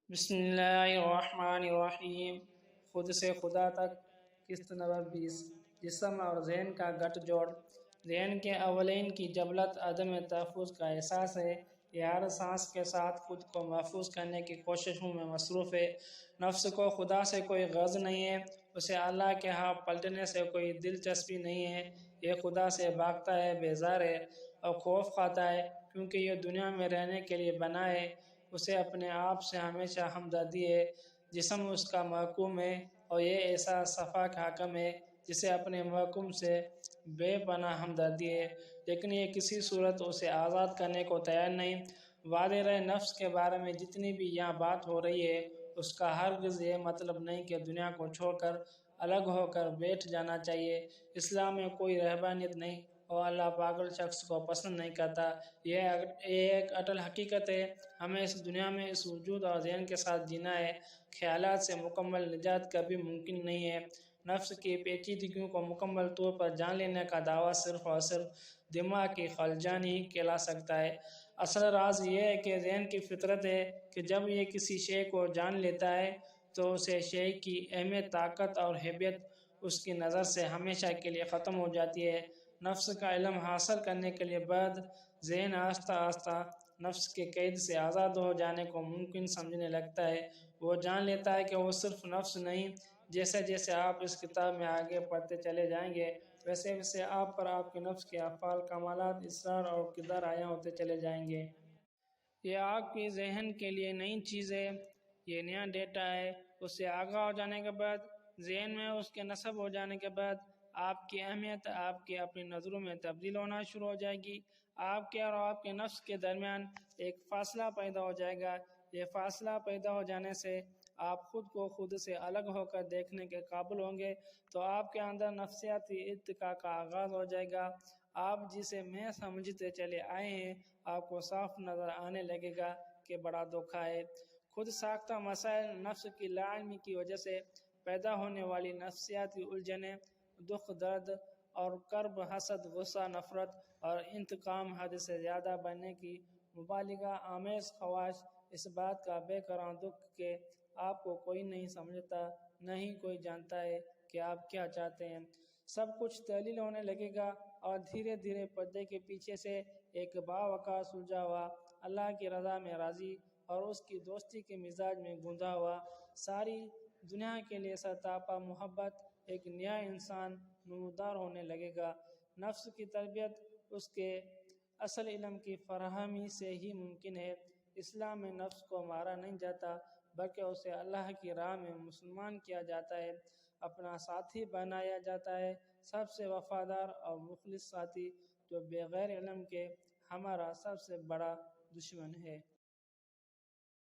بسم اللہ الرحمن الرحیم۔ خود سے خدا تک، قسط نمبر 20۔ جسم اور ذہن کا گٹھ جوڑ۔ ذہن کے اولین کی جبلت عدم تحفظ کا احساس ہے۔ یہ ہر سانس کے ساتھ خود کو محفوظ کرنے کی کوششوں میں مصروف ہے۔ نفس کو خدا سے کوئی غرض نہیں ہے، اسے اللہ کے ہاں پلٹنے سے کوئی دلچسپی نہیں ہے۔ یہ خدا سے بھاگتا ہے، بیزار ہے اور خوف کھاتا ہے، کیونکہ یہ دنیا میں رہنے کے لیے بنا ہے۔ اسے اپنے آپ سے ہمیشہ ہمدردی ہے۔ جسم اس کا محکوم ہے اور یہ ایسا صفاق حاکم ہے جسے اپنے محکوم سے بے پناہ ہمدردی ہے، لیکن یہ کسی صورت اسے آزاد کرنے کو تیار نہیں۔ واضح رہے، نفس کے بارے میں جتنی بھی یہاں بات ہو رہی ہے، اس کا ہرگز یہ مطلب نہیں کہ دنیا کو چھوڑ کر الگ ہو کر بیٹھ جانا چاہیے۔ اسلام میں کوئی رہبانیت نہیں اور اللہ پاگل شخص کو پسند نہیں کرتا۔ یہ ایک اٹل حقیقت ہے۔ ہمیں اس دنیا میں اس وجود اور ذہن کے ساتھ جینا ہے۔ خیالات سے مکمل نجات کبھی ممکن نہیں ہے۔ نفس کی پیچیدگیوں کو مکمل طور پر جان لینے کا دعویٰ صرف اور صرف دماغ کی خلجانی ہی کہلا سکتا ہے۔ اصل راز یہ ہے کہ ذہن کی فطرت ہے کہ جب یہ کسی شے کو جان لیتا ہے تو اسے شے کی اہمیت، طاقت اور ہیبت اس کی نظر سے ہمیشہ کے لیے ختم ہو جاتی ہے۔ نفس کا علم حاصل کرنے کے لیے بعد ذہن آہستہ آہستہ نفس کے قید سے آزاد ہو جانے کو ممکن سمجھنے لگتا ہے۔ وہ جان لیتا ہے کہ وہ صرف نفس نہیں۔ جیسے جیسے آپ اس کتاب میں آگے پڑھتے چلے جائیں گے، ویسے ویسے آپ پر آپ کے نفس کے افعال، کمالات، اسرار اور کردار عیاں ہوتے چلے جائیں گے۔ یہ آپ کے ذہن کے لیے نئی چیز ہے، یہ نیا ڈیٹا ہے۔ اس سے آگاہ ہو جانے کے بعد، ذہن میں اس کے نصب ہو جانے کے بعد، آپ کی اہمیت آپ کے اپنی نظروں میں تبدیل ہونا شروع ہو جائے گی۔ آپ کے اور آپ کے نفس کے درمیان ایک فاصلہ پیدا ہو جائے گا۔ یہ فاصلہ پیدا ہو جانے سے آپ خود کو خود سے الگ ہو کر دیکھنے کے قابل ہوں گے، تو آپ کے اندر نفسیاتی ارتقاء کا آغاز ہو جائے گا۔ آپ جسے میں سمجھتے چلے آئے ہیں، آپ کو صاف نظر آنے لگے گا کہ بڑا دھوکہ ہے۔ خود ساختہ مسائل، نفس کی لاعلمی کی وجہ سے پیدا ہونے والی نفسیاتی الجھنیں، دکھ، درد اور کرب، حسد، غصہ، نفرت اور انتقام، حد سے زیادہ بڑھنے کی مبالغہ آمیز خواہش، اس بات کا بے کران دکھ کہ آپ کو کوئی نہیں سمجھتا، نہ ہی کوئی جانتا ہے کہ آپ کیا چاہتے ہیں، سب کچھ تحلیل ہونے لگے گا اور دھیرے دھیرے پردے کے پیچھے سے ایک باوقار سلجھا ہوا، اللہ کی رضا میں راضی اور اس کی دوستی کے مزاج میں گوندا ہوا، ساری دنیا کے لیے سرتاپا محبت ایک نیا انسان نمودار ہونے لگے گا۔ نفس کی تربیت اس کے اصل علم کی فراہمی سے ہی ممکن ہے۔ اسلام میں نفس کو مارا نہیں جاتا، بلکہ اسے اللہ کی راہ میں مسلمان کیا جاتا ہے، اپنا ساتھی بنایا جاتا ہے، سب سے وفادار اور مخلص ساتھی، جو بغیر علم کے ہمارا سب سے بڑا دشمن ہے۔